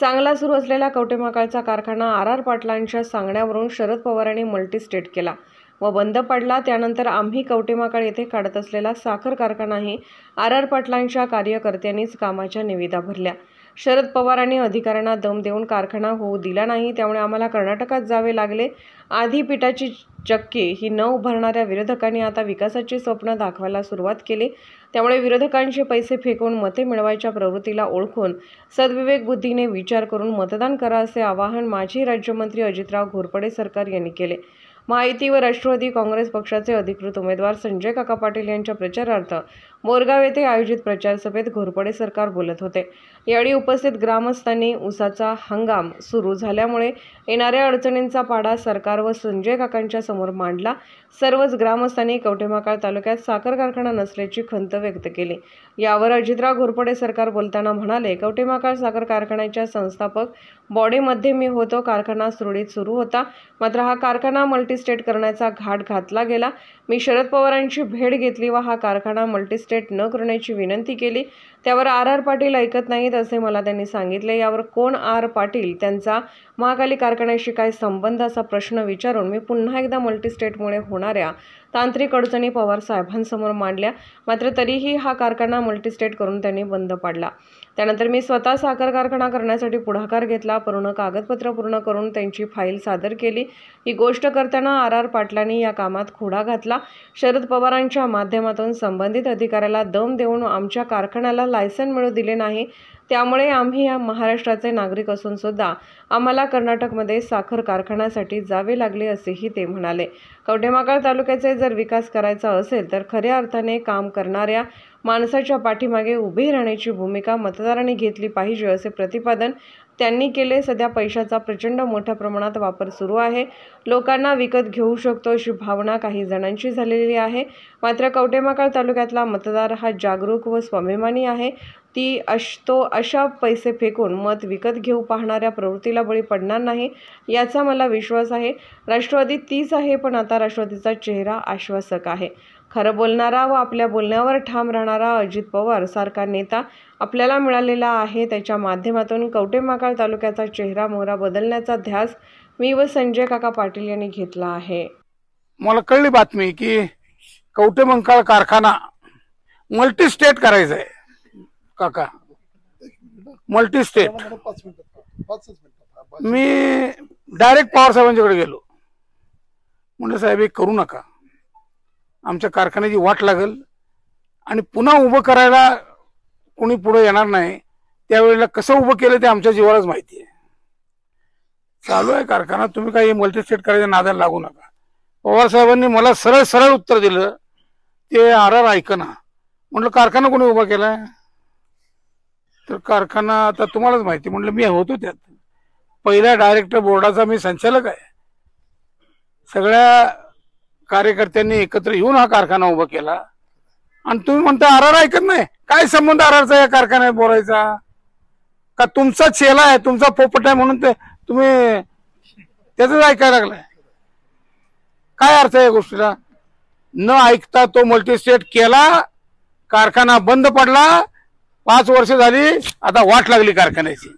चांगला सुरू असलेला कवठेमहांकाळचा कारखाना आर पाटलांच्या सांगण्यावरून शरद पवारांनी मल्टीस्टेट केला व बंद पडला। त्यानंतर आम्ही कवठेमहांकाळ येथे काढत असलेला साखर कारखानाही आर पाटलांच्या कार्यकर्त्यांनीच कामाच्या निविदा भरल्या। शरद पवारांनी अधिकाऱ्यांना दम देऊन कारखाना होऊ दिला नाही, त्यामुळे आम्हाला कर्नाटकात जावे लागले। आधी पिठाची चक्की ही न उभारणाऱ्या विरोधकांनी आता विकासाची स्वप्न दाखवायला सुरुवात केली। त्यामुळे विरोधकांचे पैसे फेकून मते मिळवायच्या प्रवृत्तीला ओळखून सद्विवेक बुद्धीने विचार करून मतदान करा, असे आवाहन माजी राज्यमंत्री अजितराव घोरपडे सरकार यांनी केले। महायुती व राष्ट्रवादी काँग्रेस पक्षाचे अधिकृत उमेदवार संजय काका पाटील यांच्या प्रचारार्थ मोरगाव येथे आयोजित प्रचार सभेत घोरपडे सरकार बोलत होते। यावेळी उपस्थित ग्रामस्थांनी ऊसाचा हंगाम सुरू झाल्यामुळे येणाऱ्या अडचणींचा पाढा सरकार व संजय काकांच्या समोर मांडला। सर्वच ग्रामस्थांनी कवठेमहांकाळ तालुक्यात साखर कारखाना नसल्याची खंत व्यक्त केली। यावर अजितराव घोरपडे सरकार बोलताना म्हणाले, कवठेमहांकाळ साखर कारखान्याच्या संस्थापक बॉडीमध्ये मी होतो। कारखाना सुरळीत सुरू होता, मात्र हा कारखाना मल्टीस्टेट करण्याचा घाट घातला गेला। मी शरद पवारांची भेट घेतली व हा कारखाना मल्टीस्टेट न करण्याची विनंती केली। त्यावर आर पाटील ऐकत नाहीत असे मला त्यांनी सांगितले। यावर कोण आर पाटील, त्यांचा महाकाली कारखान्याशी काय संबंध, असा प्रश्न विचारून मी पुन्हा एकदा मल्टीस्टेटमुळे होणाऱ्या तांत्रिक अडचणी पवार साहेबांसमोर मांडल्या, मात्र तरीही हा कारखाना मल्टीस्टेट करून त्यांनी बंद पाडला। त्यानंतर मी स्वतः साखर कारखाना करण्यासाठी पुढाकार घेतला, पूर्ण कागदपत्र पूर्ण करून त्यांची फाईल सादर केली। ही गोष्ट करताना आर पाटलांनी या कामात खोडा घातला। शरद पवारांच्या माध्यमातून संबंधित अधिकाऱ्याला दम देऊन आमच्या कारखान्याला लायसन मिळू दिले नाही। त्यामुळे आम्ही या महाराष्ट्राचे नागरिक असून सुद्धा आम्हाला कर्नाटकमध्ये साखर कारखान्यासाठी जावे लागले, असेही ते म्हणाले। कवठेमहांकाळ तालुक्याचे जर विकास करायचा असेल तर खऱ्या अर्थाने काम करणाऱ्या माणसाच्या पाठीमागे उभे राहण्याची भूमिका मतदारांनी घेतली पाहिजे, असे प्रतिपादन त्यांनी केले। सध्या पैशाचा प्रचंड मोठ्या प्रमाणात वापर सुरू आहे, लोकांना विकत घेऊ शकतो अशी भावना काही जणांची झालेली आहे। मात्र कवठेमहांकाळ तालुक्यातला मतदार हा जागरूक व स्वाभिमानी आहे। तो अशा पैसे फेकून मत विकत घेऊ पाहणाऱ्या प्रवृत्तीला बळी पडणार नाही, याचा मला विश्वास आहे। राष्ट्रवादी तीच आहे, पण आता राष्ट्रवादीचा चेहरा आश्वासक आहे। खरं बोलणारा व आपल्या बोलण्यावर ठाम राहणारा अजित पवार सारखा नेता आपल्याला मिळालेला आहे। त्याच्या माध्यमातून कवठेमहांकाळ तालुक्याचा चेहरा मोहरा बदलण्याचा ध्यास मी व संजय काका पाटील यांनी घेतला आहे। मला कळली बातमी की कवठेमहांकाळ कारखाना मल्टीस्टेट करायचा आहे। काका मल्टीस्टेट, मी डायरेक्ट पवार साहेबांच्याकडे गेलो, म्हणलं साहेब हे करू नका, आमच्या कारखान्याची वाट लागल आणि पुन्हा उभं करायला कोणी पुढे येणार नाही। त्यावेळेला कसं उभं केलं ते आमच्या जीवालाच माहिती आहे। चालू आहे कारखाना, तुम्ही काही मल्टीस्टेट करायच्या नादाला लागू नका। पवार साहेबांनी मला सरळ सरळ उत्तर दिलं, ते आर ऐकना। म्हटलं कारखाना कोणी उभा केलाय? तर कारखाना आता तुम्हालाच माहिती। म्हटलं मी होतो त्यात, पहिल्या डायरेक्टर बोर्डाचा मी संचालक आहे। सगळ्या कार्यकर्त्यांनी एकत्र येऊन हा कारखाना उभा केला आणि तुम्ही म्हणता आर ऐकत नाही। काय संबंध आरचा या कारखान्यात बोलायचा? का तुमचा चेला आहे, तुमचा पोपट आहे म्हणून ते तुम्ही त्याच ऐकायला लागलाय? काय अर्थ आहे या गोष्टीला? न ऐकता तो मल्टीस्टेट केला, कारखाना बंद पडला, 5 वर्ष झाली, आता वाट लागली कारखान्याची।